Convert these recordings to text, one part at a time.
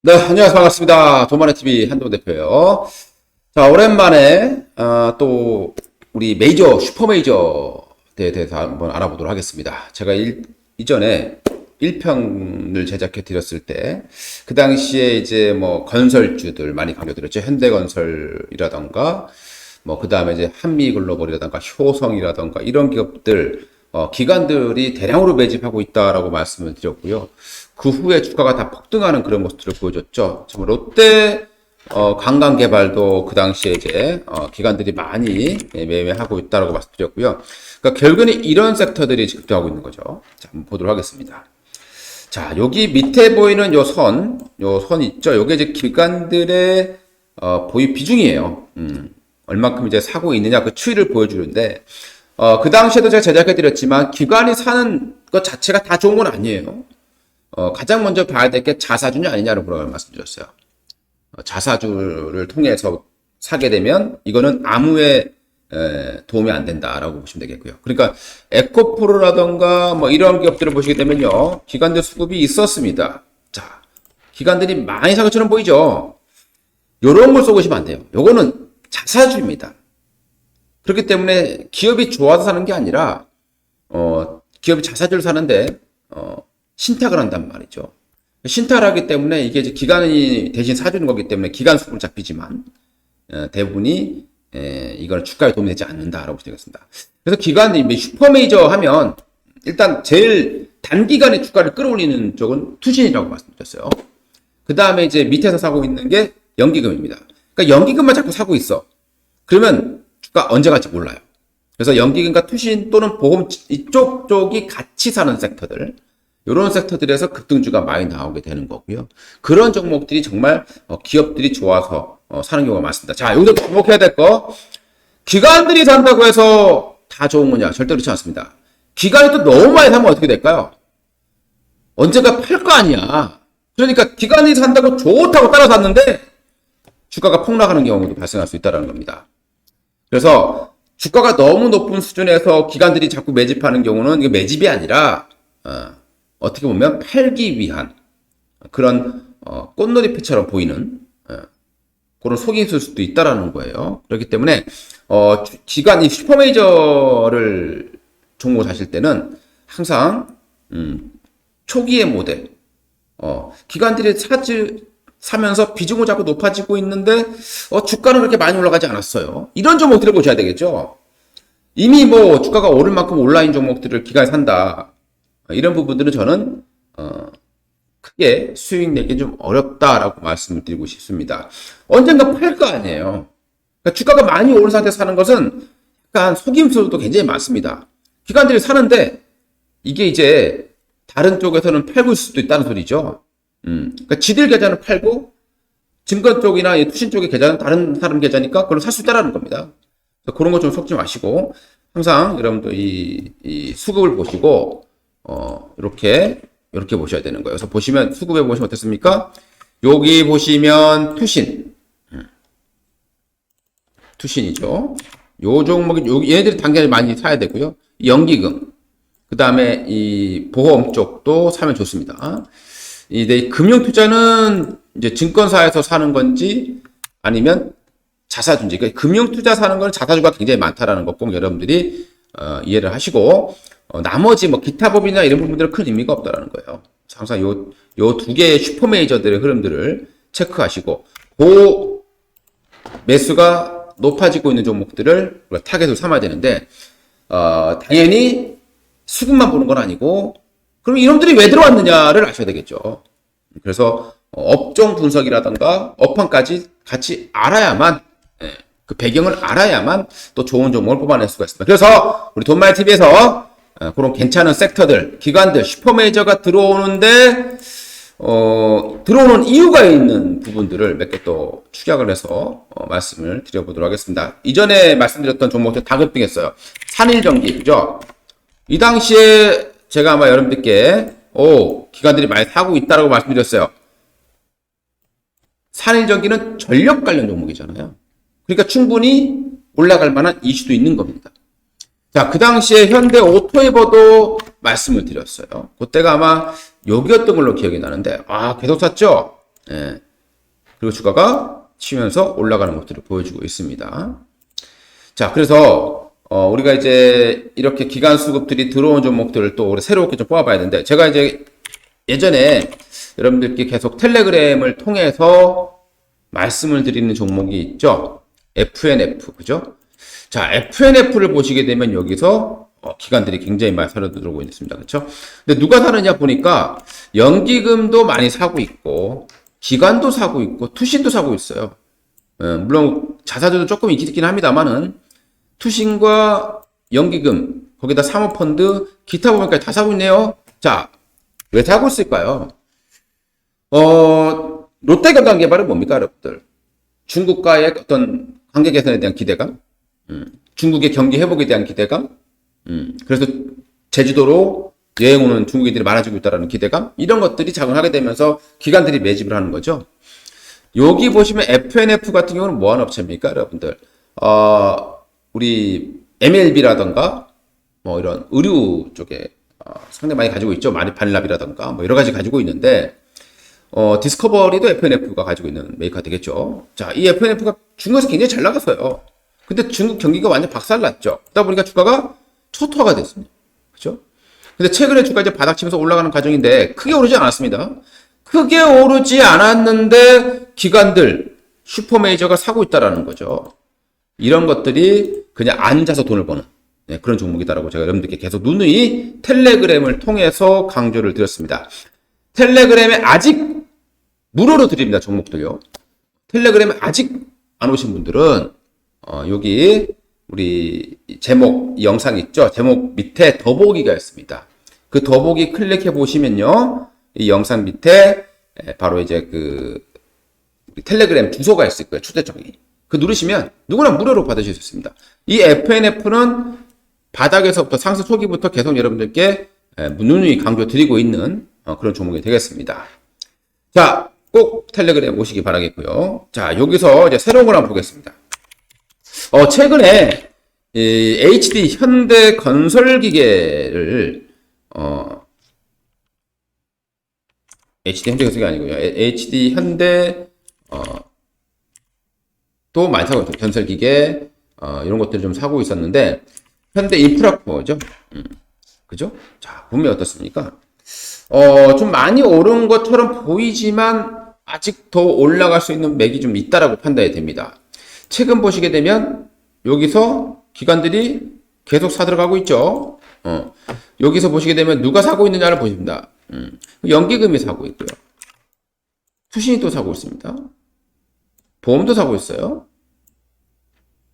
네, 안녕하세요. 반갑습니다. 도마네TV 한동 대표예요. 자, 오랜만에 또 우리 메이저, 슈퍼메이저에 대해서 한번 알아보도록 하겠습니다. 제가 이전에 1편을 제작해 드렸을 때, 그 당시에 이제 뭐 건설주들 많이 강조드렸죠. 현대건설이라던가, 뭐 그 다음에 이제 한미글로벌이라던가, 효성이라던가 이런 기업들, 기관들이 대량으로 매집하고 있다라고 말씀을 드렸고요. 그 후에 주가가 다 폭등하는 그런 모습들을 보여줬죠. 정말 롯데 관광개발도 그 당시에 이제 기관들이 많이 매매하고 있다라고 말씀드렸고요. 그러니까 결국에는 이런 섹터들이 집중하고 있는 거죠. 자, 한번 보도록 하겠습니다. 자, 여기 밑에 보이는 요 선 있죠. 요게 이제 기관들의 보유 비중이에요. 얼마큼 이제 사고 있느냐 그 추이를 보여주는데. 그 당시에도 제가 제작해드렸지만, 기관이 사는 것 자체가 다 좋은 건 아니에요. 가장 먼저 봐야 될 게 자사주냐 아니냐를 말씀드렸어요. 자사주를 통해서 사게 되면, 이거는 아무의 도움이 안 된다라고 보시면 되겠고요. 그러니까, 에코프로라던가 뭐 이런 기업들을 보시게 되면요, 기관들 수급이 있었습니다. 자, 기관들이 많이 산 것처럼 보이죠? 요런 걸 쏘고시면 안 돼요. 요거는 자사주입니다. 그렇기 때문에 기업이 좋아서 사는 게 아니라 기업이 자사주를 사는데 신탁을 한단 말이죠. 신탁을 하기 때문에 이게 이제 기관이 대신 사주는 거기 때문에 기관 수급은 잡히지만 대부분이 이거는 주가에 도움이 되지 않는다라고 되겠습니다. 그래서 기관이 슈퍼메이저 하면 일단 제일 단기간에 주가를 끌어올리는 쪽은 투신이라고 말씀드렸어요. 그 다음에 이제 밑에서 사고 있는 게 연기금입니다. 그러니까 연기금만 자꾸 사고 있어. 그러면 주가 언제 갈지 몰라요. 그래서 연기금과 투신 또는 보험 이쪽 쪽이 같이 사는 섹터들, 이런 섹터들에서 급등주가 많이 나오게 되는 거고요. 그런 종목들이 정말 기업들이 좋아서 사는 경우가 많습니다. 자, 여기서 주목해야 될 거, 기관들이 산다고 해서 다 좋은 거냐? 절대 그렇지 않습니다. 기관이 또 너무 많이 사면 어떻게 될까요? 언젠가 팔 거 아니야. 그러니까 기관이 산다고 좋다고 따라 샀는데 주가가 폭락하는 경우도 발생할 수 있다는 겁니다. 그래서 주가가 너무 높은 수준에서 기관들이 자꾸 매집하는 경우는 이게 매집이 아니라 어떻게 보면 팔기 위한 그런 꽃놀이패처럼 보이는 그런 속이 있을 수도 있다라는 거예요. 그렇기 때문에 기관이 슈퍼메이저를 종목 사실 때는 항상 초기의 모델 기관들이 사면서 비중은 자꾸 높아지고 있는데 주가는 그렇게 많이 올라가지 않았어요. 이런 종목들을 보셔야 되겠죠. 이미 뭐 주가가 오를 만큼 온라인 종목들을 기관이 산다. 이런 부분들은 저는 크게 수익 내기 좀 어렵다라고 말씀을 드리고 싶습니다. 언젠가 팔 거 아니에요. 그러니까 주가가 많이 오른 상태에서 사는 것은 약간 속임수도 굉장히 많습니다. 기관들이 사는데 이게 이제 다른 쪽에서는 팔고 있을 수도 있다는 소리죠. 그러니까 지들 계좌는 팔고 증권 쪽이나 투신 쪽의 계좌는 다른 사람 계좌니까 그걸 살 수 있다는 겁니다. 그런 거 좀 속지 마시고 항상 여러분들 이 수급을 보시고 이렇게 보셔야 되는 거예요. 그래서 보시면 수급에 보시면 어떻습니까? 여기 보시면 투신이죠. 요 종목이 얘네들이 당연히 많이 사야 되고요. 연기금 그 다음에 이 보험 쪽도 사면 좋습니다. 이 금융 투자는 이제 증권사에서 사는 건지 아니면 자사주인지, 그러니까 금융 투자 사는 건 자사주가 굉장히 많다라는 거 꼭 여러분들이 이해를 하시고 나머지 뭐 기타 법이나 이런 부분들은 큰 의미가 없다라는 거예요. 항상 요 두 개의 슈퍼메이저들의 흐름들을 체크하시고 그 매수가 높아지고 있는 종목들을 우리가 타겟으로 삼아야 되는데 당연히 수급만 보는 건 아니고 그럼 이놈들이 왜 들어왔느냐를 아셔야 되겠죠. 그래서 업종 분석이라던가 업황까지 같이 알아야만 그 배경을 알아야만 또 좋은 종목을 뽑아낼 수가 있습니다. 그래서 우리 돈마이TV에서 그런 괜찮은 섹터들, 기관들, 슈퍼메이저가 들어오는데 들어오는 이유가 있는 부분들을 몇 개 또 축약을 해서 말씀을 드려보도록 하겠습니다. 이전에 말씀드렸던 종목들 다 급등했어요. 산일전기, 그죠? 이 당시에 제가 아마 여러분들께 기관들이 많이 사고 있다라고 말씀드렸어요. 산일전기는 전력 관련 종목이잖아요. 그러니까 충분히 올라갈 만한 이슈도 있는 겁니다. 자, 그 당시에 현대 오토에버도 말씀을 드렸어요. 그때가 아마 여기였던 걸로 기억이 나는데, 계속 샀죠? 예. 그리고 주가가 치면서 올라가는 모습을 보여주고 있습니다. 자, 그래서 우리가 이제 이렇게 기관 수급들이 들어온 종목들을 또 새롭게 좀 뽑아봐야 되는데, 제가 이제 예전에 여러분들께 계속 텔레그램을 통해서 말씀을 드리는 종목이 있죠. FNF, 그죠? 자, FNF를 보시게 되면 여기서 기관들이 굉장히 많이 사려 들어오고 있습니다. 그렇죠? 근데 누가 사느냐 보니까 연기금도 많이 사고 있고 기관도 사고 있고 투신도 사고 있어요. 물론 자사주도 조금 있긴 합니다만은 투신과 연기금 거기다 사모펀드 기타 부분까지 다 사고 있네요. 자, 왜 사고 있을까요? 롯데건강개발은 뭡니까, 여러분들? 중국과의 어떤 관계 개선에 대한 기대감, 중국의 경기 회복에 대한 기대감, 그래서 제주도로 여행 오는 중국인들이 많아지고 있다는 기대감, 이런 것들이 작용하게 되면서 기관들이 매집을 하는 거죠. 여기 보시면 FNF 같은 경우는 뭐 하는 업체입니까, 여러분들? 우리 MLB라던가, 뭐 이런 의류 쪽에 상당히 많이 가지고 있죠. 바닐랍이라던가, 뭐 여러 가지 가지고 있는데, 디스커버리도 FNF가 가지고 있는 메이커가 되겠죠. 자, 이 FNF가 중국에서 굉장히 잘 나갔어요. 근데 중국 경기가 완전 박살났죠. 그러다 보니까 주가가 초토화가 됐습니다. 그죠? 근데 최근에 주가 이제 바닥치면서 올라가는 과정인데 크게 오르지 않았습니다. 크게 오르지 않았는데 기관들, 슈퍼메이저가 사고 있다라는 거죠. 이런 것들이 그냥 앉아서 돈을 버는 그런 종목이다라고 제가 여러분들께 계속 누누이 텔레그램을 통해서 강조를 드렸습니다. 텔레그램에 아직 무료로 드립니다. 종목들요. 텔레그램에 아직 안 오신 분들은 여기 우리 제목 영상 있죠? 제목 밑에 더보기가 있습니다. 그 더보기 클릭해 보시면요. 이 영상 밑에 바로 이제 그 텔레그램 주소가 있을 거예요. 초대장이. 그 누르시면 누구나 무료로 받으실 수 있습니다. 이 FNF는 바닥에서부터 상승 초기부터 계속 여러분들께 누누이 강조 드리고 있는 그런 종목이 되겠습니다. 자, 꼭 텔레그램 오시기 바라겠고요. 자, 여기서 이제 새로운 걸 한번 보겠습니다. 최근에 HD 현대 건설기계를 HD 현대 건설기 아니고요. HD 현대 또 많이 사고 있어요. 건설기계 이런 것들을 좀 사고 있었는데 현대 인프라코어죠. 그죠? 자, 보면 어떻습니까? 좀 많이 오른 것처럼 보이지만 아직 더 올라갈 수 있는 맥이 좀 있다라고 판단이 됩니다. 최근 보시게 되면 여기서 기관들이 계속 사들어가고 있죠. 여기서 보시게 되면 누가 사고 있느냐를 보십니다. 연기금이 사고 있고요. 투신이 또 사고 있습니다. 보험도 사고 있어요.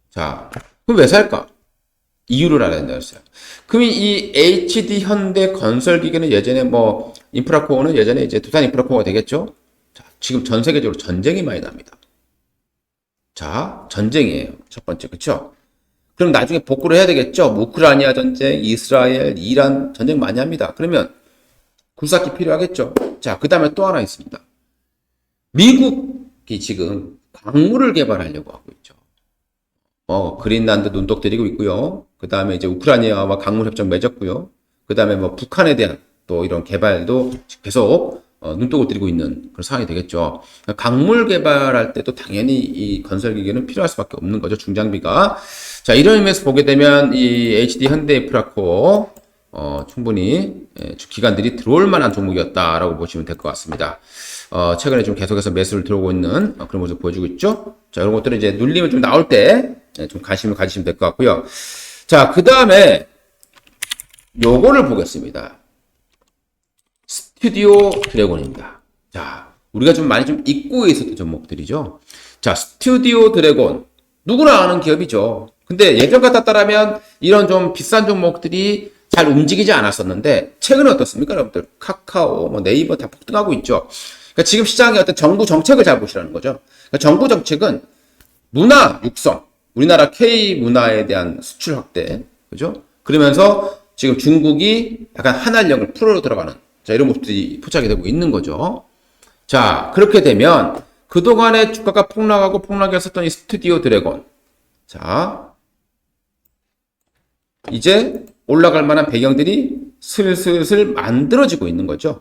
자, 그럼 왜 살까? 이유를 알아야 된다고 했어요. 그럼 이 HD 현대 건설기계는 예전에 뭐 인프라코어는 예전에 이제 두산 인프라코어가 되겠죠. 자, 지금 전 세계적으로 전쟁이 많이 납니다. 자, 전쟁이에요. 첫 번째, 그쵸? 그럼 나중에 복구를 해야 되겠죠? 뭐 우크라이나 전쟁, 이스라엘, 이란 전쟁 많이 합니다. 그러면 굴삭기 필요하겠죠? 자, 그 다음에 또 하나 있습니다. 미국이 지금 광물을 개발하려고 하고 있죠. 그린란드 눈독 들이고 있고요. 그 다음에 이제 우크라이나와 광물 협정 맺었고요. 그 다음에 뭐 북한에 대한 또 이런 개발도 계속 눈독을 들이고 있는 그런 상황이 되겠죠. 광물 개발할 때도 당연히 이 건설기계는 필요할 수밖에 없는 거죠. 중장비가. 자, 이런 의미에서 보게 되면 이 HD 현대인프라코어 충분히 기관들이 들어올 만한 종목이었다라고 보시면 될 것 같습니다. 최근에 좀 계속해서 매수를 들어오고 있는 그런 모습을 보여주고 있죠. 자, 이런 것들은 이제 눌림을 좀 나올 때 좀 관심을 가지시면 될 것 같고요. 자, 그 다음에 요거를 보겠습니다. 스튜디오 드래곤입니다. 자, 우리가 좀 많이 좀 잊고 있었던 종목들이죠. 자, 스튜디오 드래곤. 누구나 아는 기업이죠. 근데 예전 같았다라면 이런 좀 비싼 종목들이 잘 움직이지 않았었는데, 최근에 어떻습니까, 여러분들? 카카오, 뭐 네이버 다 폭등하고 있죠. 그러니까 지금 시장의 어떤 정부 정책을 잘 보시라는 거죠. 그러니까 정부 정책은 문화 육성, 우리나라 K 문화에 대한 수출 확대, 그죠? 그러면서 지금 중국이 약간 한한령을 풀어 들어가는, 자, 이런 모습들이 포착이 되고 있는 거죠. 자, 그렇게 되면 그동안에 주가가 폭락하고 폭락했었던 이 스튜디오 드래곤. 자, 이제 올라갈 만한 배경들이 슬슬 만들어지고 있는 거죠.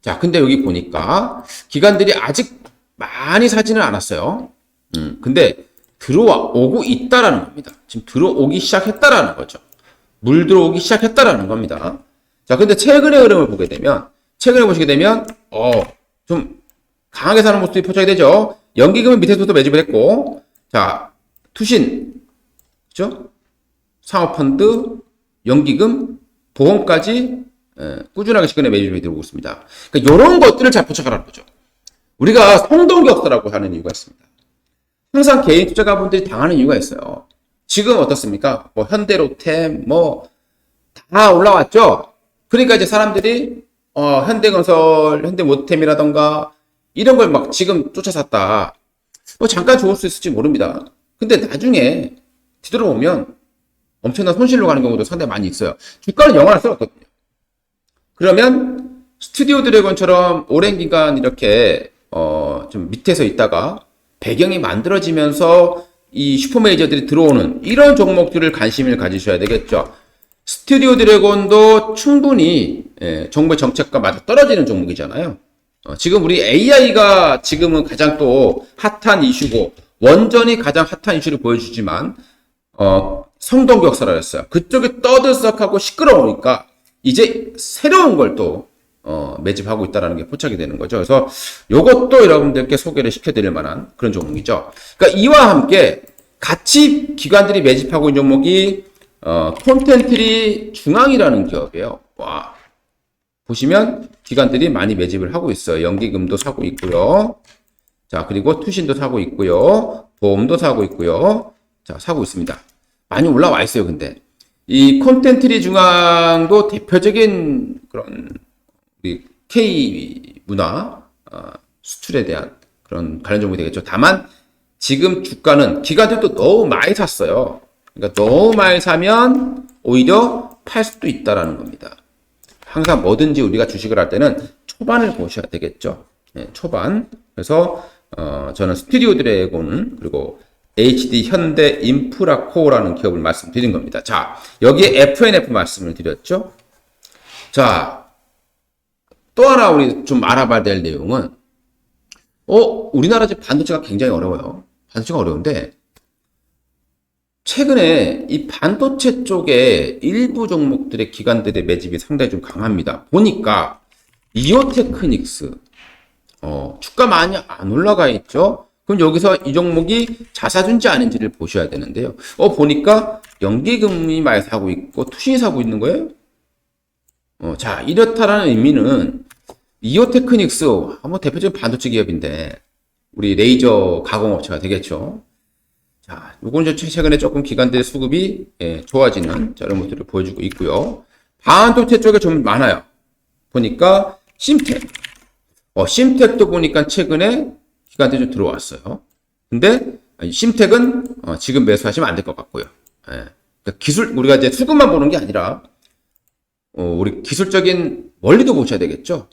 자, 근데 여기 보니까 기관들이 아직 많이 사지는 않았어요. 근데 들어오고 있다라는 겁니다. 지금 들어오기 시작했다라는 거죠. 물 들어오기 시작했다라는 겁니다. 자, 근데 최근의 흐름을 보게 되면, 최근에 보시게 되면, 좀 강하게 사는 모습이 포착이 되죠. 연기금은 밑에서부터 매집을 했고, 자, 투신, 그죠? 상업펀드, 연기금, 보험까지 꾸준하게 최근에 매집이 들어오고 있습니다. 그러니까 이런 것들을 잘 포착하라는 거죠. 우리가 성동격서라고 하는 이유가 있습니다. 항상 개인 투자가분들이 당하는 이유가 있어요. 지금 어떻습니까? 뭐 현대로템 다 올라왔죠. 그러니까 이제 사람들이 현대건설, 현대모템이라던가 이런 걸 막 지금 쫓아 샀다. 잠깐 좋을 수 있을지 모릅니다. 근데 나중에 뒤돌아보면 엄청난 손실로 가는 경우도 상당히 많이 있어요. 주가는 영원할 수 없거든요. 그러면 스튜디오 드래곤처럼 오랜 기간 이렇게 좀 밑에서 있다가 배경이 만들어지면서 이 슈퍼메이저들이 들어오는 이런 종목들을 관심을 가지셔야 되겠죠. 스튜디오 드래곤도 충분히 정부의 정책과 맞아 떨어지는 종목이잖아요. 지금 우리 AI가 지금은 가장 또 핫한 이슈고 원전이 가장 핫한 이슈를 보여주지만 성동격사라 했어요. 그쪽이 떠들썩하고 시끄러우니까 이제 새로운 걸 또 매집하고 있다는 게 포착이 되는 거죠. 그래서 이것도 여러분들께 소개를 시켜드릴 만한 그런 종목이죠. 그러니까 이와 함께 같이 기관들이 매집하고 있는 종목이 콘텐트리 중앙이라는 기업이에요. 와, 보시면 기관들이 많이 매집을 하고 있어요. 연기금도 사고 있고요. 자, 그리고 투신도 사고 있고요. 보험도 사고 있고요. 자, 사고 있습니다. 많이 올라와 있어요. 근데 이 콘텐트리 중앙도 대표적인 그런 우리 K 문화 수출에 대한 그런 관련 종목이 되겠죠. 다만 지금 주가는 기관들도 너무 많이 샀어요. 그러니까 너무 많이 사면 오히려 팔 수도 있다라는 겁니다. 항상 뭐든지 우리가 주식을 할 때는 초반을 보셔야 되겠죠. 초반. 그래서 저는 스튜디오 드래곤 그리고 HD 현대 인프라코어라는 기업을 말씀드린 겁니다. 자, 여기에 FNF 말씀을 드렸죠. 자, 또 하나 우리 좀 알아봐야 될 내용은 우리나라 지금 반도체가 굉장히 어려워요. 반도체가 어려운데 최근에 이 반도체 쪽에 일부 종목들의 기관들의 매집이 상당히 좀 강합니다. 보니까 이오테크닉스 주가 많이 안 올라가 있죠. 그럼 여기서 이 종목이 자사준지 아닌지를 보셔야 되는데요. 보니까 연기금이 많이 사고 있고 투신이 사고 있는 거예요. 자, 이렇다라는 의미는 이오테크닉스 뭐 대표적인 반도체 기업인데 우리 레이저 가공업체가 되겠죠. 자, 요건 최근에 조금 기관들의 수급이 좋아지는 이런 모습을 보여주고 있고요. 반도체 쪽에 좀 많아요. 보니까 심텍. 심텍도 보니까 최근에 기관들이 좀 들어왔어요. 근데 심텍은 지금 매수하시면 안 될 것 같고요. 그러니까 우리가 이제 수급만 보는 게 아니라 우리 기술적인 원리도 보셔야 되겠죠.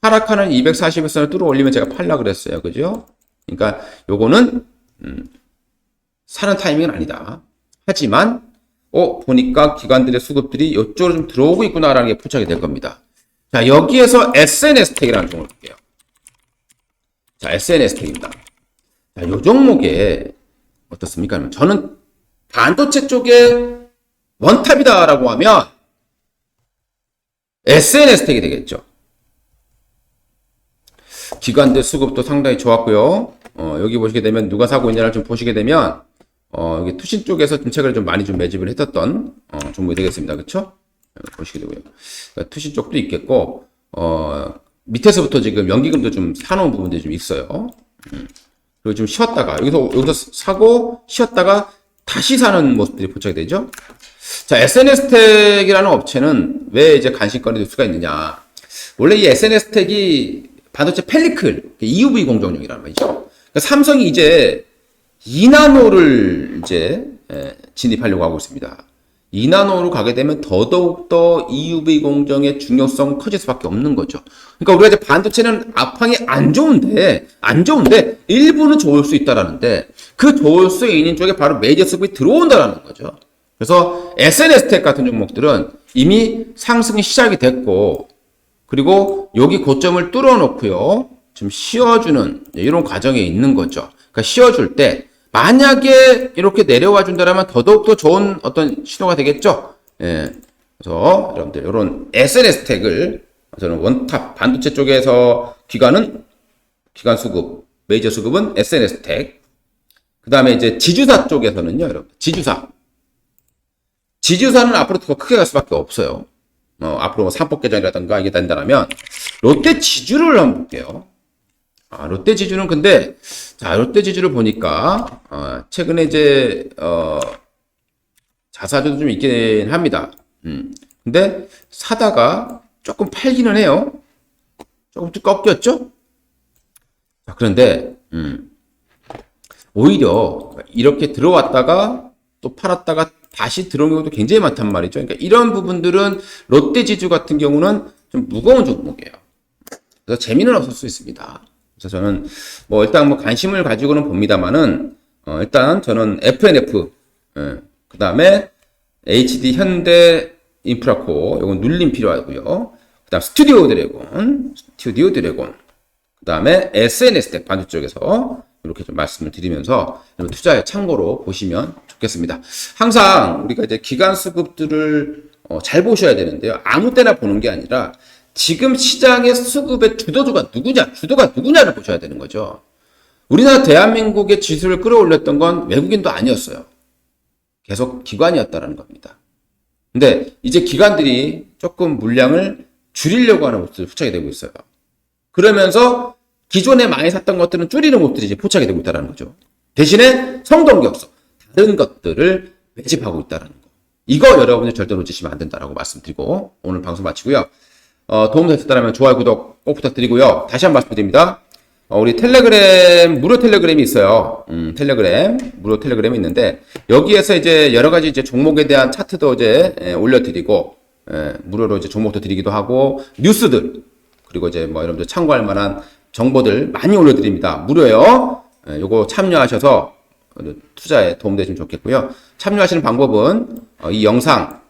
하락하는 240일선을 뚫어 올리면 제가 팔라 그랬어요. 그죠? 그러니까 요거는 사는 타이밍은 아니다. 하지만 보니까 기관들의 수급들이 이쪽으로 좀 들어오고 있구나라는 게 포착이 될 겁니다. 자, 여기에서 SNS텍이라는 종목을 볼게요. 자, SNS텍입니다. 자, 요 종목에 어떻습니까? 저는 반도체 쪽에 원탑이다라고 하면 SNS텍이 되겠죠. 기관들 수급도 상당히 좋았고요. 여기 보시게 되면 누가 사고 있냐를 좀 보시게 되면 여기 투신 쪽에서 최근에 좀 많이 좀 매집을 했었던 종목이 되겠습니다. 그렇죠? 보시게 되고요. 그러니까 투신 쪽도 있겠고 밑에서부터 지금 연기금도 좀 사놓은 부분들이 좀 있어요. 그리고 좀 쉬었다가 여기서 사고 쉬었다가 다시 사는 모습들이 포착이 되죠. 자, SNS텍이라는 업체는 왜 이제 관심거리 될 수가 있느냐? 원래 이 SNS텍이 반도체 펠리클 EUV 공정용이라는 말이죠. 그러니까 삼성이 이제 2나노를 이제 진입하려고 하고 있습니다. 2나노로 가게 되면 더더욱더 EUV 공정의 중요성 커질 수밖에 없는 거죠. 그러니까 우리가 이제 반도체는 앞황이 안 좋은데 일부는 좋을 수 있다라는데 그 좋을 수 있는 쪽에 바로 메이저 수급이 들어온다라는 거죠. 그래서 SNS텍 같은 종목들은 이미 상승이 시작이 됐고 그리고 여기 고점을 뚫어 놓고요. 좀 씌워주는 이런 과정에 있는 거죠. 그러니까 씌워줄 때 만약에 이렇게 내려와 준다면 더더욱 더 좋은 어떤 신호가 되겠죠. 예. 그래서 여러분들 이런 SNS 택을 저는 원탑 반도체 쪽에서 기관 수급, 메이저 수급은 SNS 택. 그 다음에 이제 지주사 쪽에서는요, 여러분. 지주사는 앞으로 더 크게 갈 수밖에 없어요. 앞으로 삼법 개정이라든가 이게 된다면 롯데 지주를 한번 볼게요. 롯데 지주는 근데 롯데 지주를 보니까 최근에 이제 자사주도 좀 있긴 합니다. 근데 사다가 조금 팔기는 해요. 조금 꺾였죠? 그런데 오히려 이렇게 들어왔다가 또 팔았다가 다시 들어온 경우도 굉장히 많단 말이죠. 그러니까 이런 부분들은 롯데 지주 같은 경우는 좀 무거운 종목이에요. 그래서 재미는 없을 수 있습니다. 그래서 저는 일단 관심을 가지고는 봅니다만은 일단 저는 FNF 그 다음에 HD 현대 인프라코 이건 눌림 필요하고요. 그 다음 스튜디오 드래곤 그 다음에 SNS텍 반도 쪽에서 이렇게 좀 말씀을 드리면서 투자의 참고로 보시면 좋겠습니다. 항상 우리가 이제 기관 수급들을 잘 보셔야 되는데요. 아무 때나 보는 게 아니라 지금 시장의 수급의 주도가 누구냐를 보셔야 되는 거죠. 우리나라 대한민국의 지수를 끌어올렸던 건 외국인도 아니었어요. 계속 기관이었다라는 겁니다. 근데 이제 기관들이 조금 물량을 줄이려고 하는 모습을 포착이 되고 있어요. 그러면서 기존에 많이 샀던 것들은 줄이는 모습들이 이제 포착이 되고 있다는 거죠. 대신에 성동격서, 다른 것들을 매집하고 있다는 거. 이거 여러분이 절대 놓치시면 안 된다라고 말씀드리고 오늘 방송 마치고요. 도움되셨다면 좋아요, 구독 꼭 부탁드리고요. 다시 한번 말씀드립니다. 우리 텔레그램, 무료 텔레그램이 있어요. 무료 텔레그램이 있는데, 여기에서 이제 여러 가지 이제 종목에 대한 차트도 이제 올려드리고, 무료로 이제 종목도 드리기도 하고, 뉴스들, 그리고 이제 여러분들 참고할 만한 정보들 많이 올려드립니다. 무료예요. 요거 참여하셔서 투자에 도움되시면 좋겠고요. 참여하시는 방법은 이 영상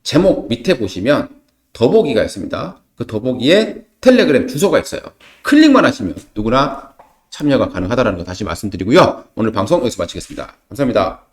제목 밑에 보시면 더보기가 있습니다. 그 더보기에 텔레그램 주소가 있어요. 클릭만 하시면 누구나 참여가 가능하다는 거 다시 말씀드리고요. 오늘 방송 여기서 마치겠습니다. 감사합니다.